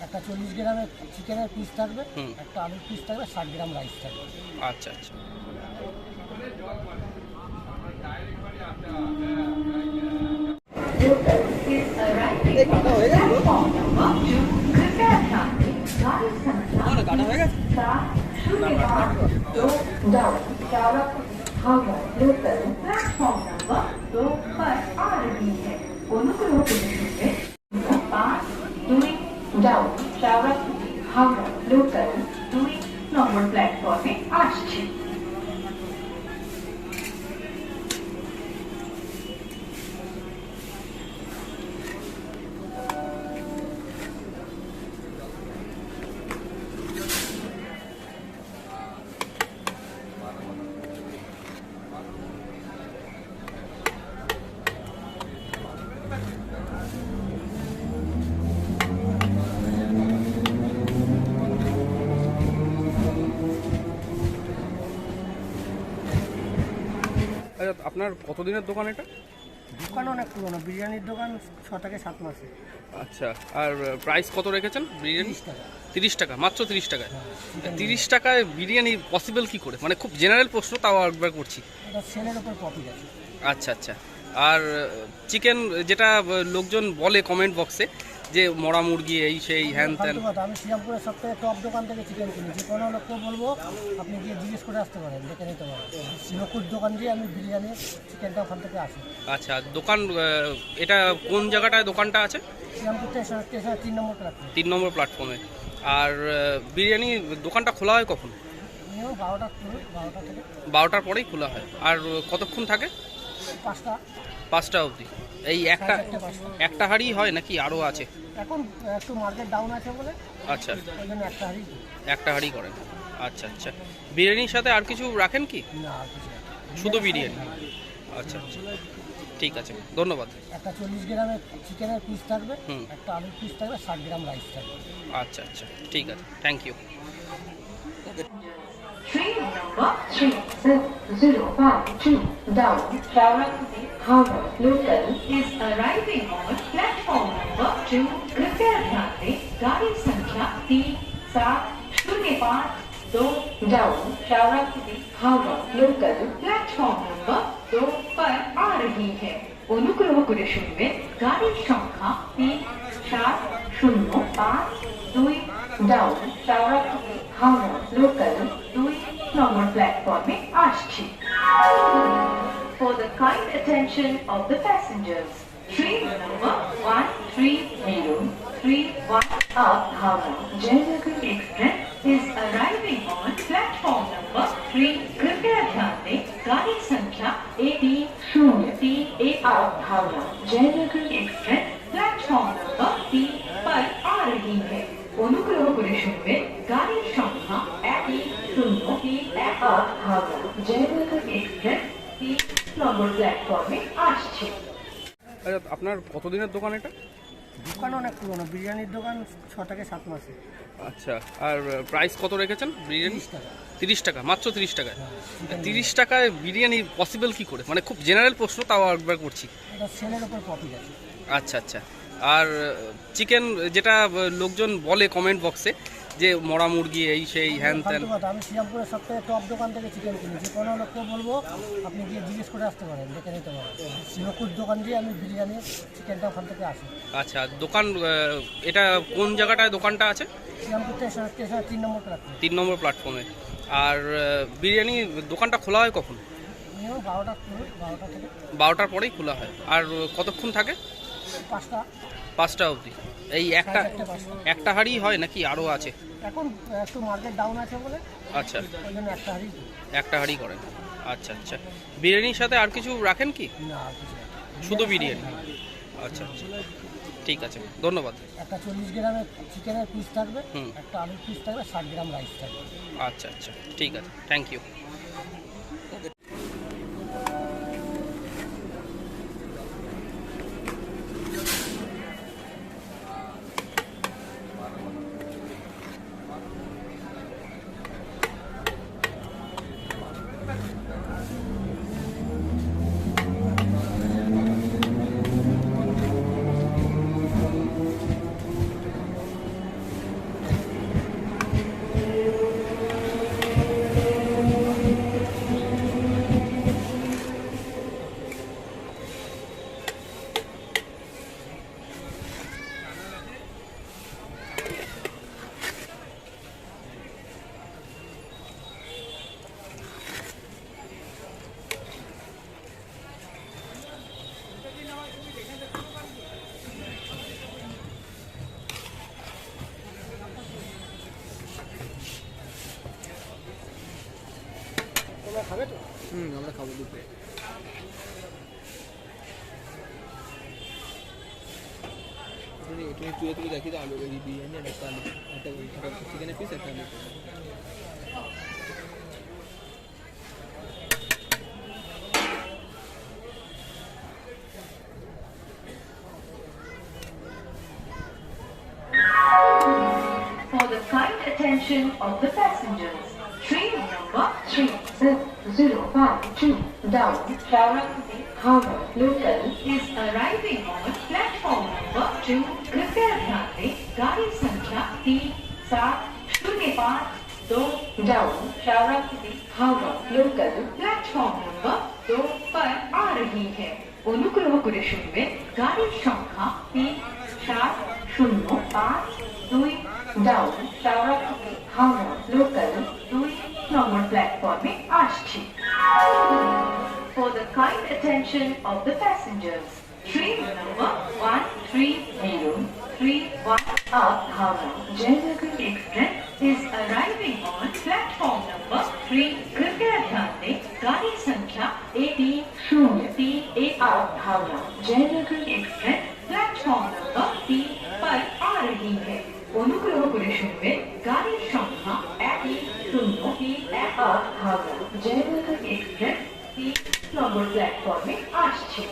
একটা 40 গ্রামের চিকেনের পিস থাকবে, একটা আলুর পিস থাকবে, 60 গ্রাম রাইস থাকবে। আচ্ছা আচ্ছা। হাওড়া লোকাল 2 নম্বর প্ল্যাটফর্মে আসছে। আচ্ছা, আপনার কতদিনের দোকান এটা? দোকান অনেক পুরোনো, বিরিয়ানির দোকান 6 থেকে 7 মাসে। আচ্ছা, আর প্রাইস কত রেখেছেন বিরিয়ানি? 30 টাকা। 30 টাকা, মাত্র 30 টাকায়? হ্যাঁ, 30 টাকায় বিরিয়ানি পসিবল কি করে? মানে খুব জেনারেল প্রশ্ন, তাও একবার করছি। এটা সেলের উপর প্রফিট আছে। আচ্ছা আচ্ছা। আর চিকেন যেটা লোকজন বলে কমেন্ট বক্সে যে মরা মুরগি এই সেই হ্যান ত্যান, ফালতু কথা। আমি শ্রীরামপুরের সবথেকে টপ দোকান থেকে চিকেন কিনি। যে কোনো লোককে বলবো আপনি গিয়ে জিজ্ঞেস করে আসতে পারেন, দেখে নিতে পারেন। নকুর দোকান দিয়ে আমি বিরিয়ানি চিকেনটা ওখান থেকে আসি। আচ্ছা, দোকান এটা কোন জায়গাটায় দোকানটা আছে? শ্রীরামপুর স্টেশনের 3 নম্বর প্ল্যাটফর্ম। 3 নম্বর প্ল্যাটফর্মে। আর বিরিয়ানি দোকানটা খোলা হয় কখন? মিনিমাম 12টা থেকে 12টার পরেই খোলা হয়। আর কতক্ষণ থাকে? 5টা। 5টা অবধি। এই একটা একটা হাঁড়ি হয় নাকি আরও আছে? এখন একটু মার্কেট ডাউন আছে বলে আচ্ছা, ওই জন্য একটা হাঁড়ি। একটা হাঁড়ি করেন। আচ্ছা আচ্ছা। বিরিয়ানির সাথে আর কিছু রাখেন কি? না, আর কিছু না। শুধু বিরিয়ানি? আচ্ছা আচ্ছা, ঠিক আছে, ধন্যবাদ। একটা 40 গ্রামের চিকেনের পিস থাকবে, হুম। একটা আলুর পিস থাকবে, 60 গ্রাম রাইস থাকবে। আচ্ছা আচ্ছা, ঠিক আছে, thank you. Train number 37052 down Shawarapuri, Howrah local is arriving on platform number 2. कृपया ध्यान दें, गाड़ी संख्या 3705 down Shawarapuri, Howrah local platform number 2 पर आ रही है। অনুগ্রহ করে শুনবেন, গাড়ির সংখ্যা 3705 ডাউন শাওরাপুরি হাওড়া লোকাল 2 নম্বর প্ল্যাটফর্মে আসছে। For the kind attention of the passengers, train number 13031 up Howrah Jayanagar Express is arriving on platform number 3. कृपया ध्यान दें, गाड़ी संख्या 3038 up Howrah Jayanagar Express platform number 3 पर आ रही है। অনুগ্রহ করে শুনবেন, গাড়ির সংখ্যা 1038 হাওড়া জয়নগর এক্সপ্রেস 3 নম্বর প্ল্যাটফর্মে আসছে। আচ্ছা, আপনার কতদিনের দোকান এটা? দোকান অনেক পুরোনো, বিরিয়ানির দোকান 6 থেকে 7 মাসে। আচ্ছা, আর প্রাইস কত রেখেছেন বিরিয়ানি? 30 টাকা। 30 টাকা, মাত্র 30 টাকায়? হ্যাঁ, 30 টাকায় বিরিয়ানি পসিবল কি করে? মানে খুব জেনারেল প্রশ্ন, তাও একবার করছি। এটা সেলের উপর প্রফিট আছে। আচ্ছা আচ্ছা। আর চিকেন যেটা লোকজন বলে কমেন্ট বক্সে যে মরা মুরগি এই সেই হ্যান ত্যান, ফালতু কথা। আমি শ্রীরামপুরের সবথেকে টপ দোকান থেকে চিকেন কিনি। যে কোনো লোককে বলবো আপনি গিয়ে জিজ্ঞেস করে আসতে পারেন, দেখে নিতে পারেন। নকুর দোকান দিয়ে আমি বিরিয়ানি চিকেনটা ওখান থেকে আসি। আচ্ছা, দোকান এটা কোন জায়গাটায় দোকানটা আছে? শ্রীরামপুর স্টেশনের 3 নম্বর প্ল্যাটফর্ম। 3 নম্বর প্ল্যাটফর্মে। আর বিরিয়ানি দোকানটা খোলা হয় কখন? মিনিমাম 12টা থেকে 12টার পরেই খোলা হয়। আর কতক্ষণ থাকে? 5টা। 5টা অবধি। এই একটা একটা হাঁড়ি হয় নাকি আরও আছে? এখন একটু মার্কেট ডাউন আছে বলে আচ্ছা, ওই জন্য একটা হাঁড়ি। একটা হাঁড়ি করেন। আচ্ছা আচ্ছা। বিরিয়ানির সাথে আর কিছু রাখেন কি? না, আর কিছু না। শুধু বিরিয়ানি? আচ্ছা আচ্ছা, ঠিক আছে, ধন্যবাদ। একটা 40 গ্রামের চিকেনের পিস থাকবে, হুম। একটা আলুর পিস থাকবে, 60 গ্রাম রাইস থাকবে। আচ্ছা আচ্ছা, ঠিক আছে, থ্যাংক ইউ। খাবো দুপুরে। তুমি চুয়ে তুলে দেখি তো আলু এই বিরিয়ানি আর একটা আলু একটা চিকেনের পিস একটা আলু। For the kind attention of the passengers, train number 3052 down Shawarapudi Howrah local is arriving on platform number 2. कृपया ध्यान दें गाड़ी संख्या 3705 down Shawarapudi Howrah local platform number 2 पर आ रही है। অনুগ্রহ করে শুনবেন গাড়ির সংখ্যা 3705 ডাউন শাওরাফুলি হাওড়া লোকাল 2 নম্বর প্ল্যাটফর্মে আসছে। For the kind attention of the passengers, train number 13031 up Howrah Jayanagar Express is arriving on platform number 3. कृपया ध्यान दें गाड़ी संख्या 3038 up Howrah Jayanagar Express platform number 3 पर आ रही है। অনুগ্রহ করে শুনবেন গাড়ির সংখ্যা 1031 হাওড়া জয়নগর এক্সপ্রেস 3 নম্বর প্ল্যাটফর্মে আসছে।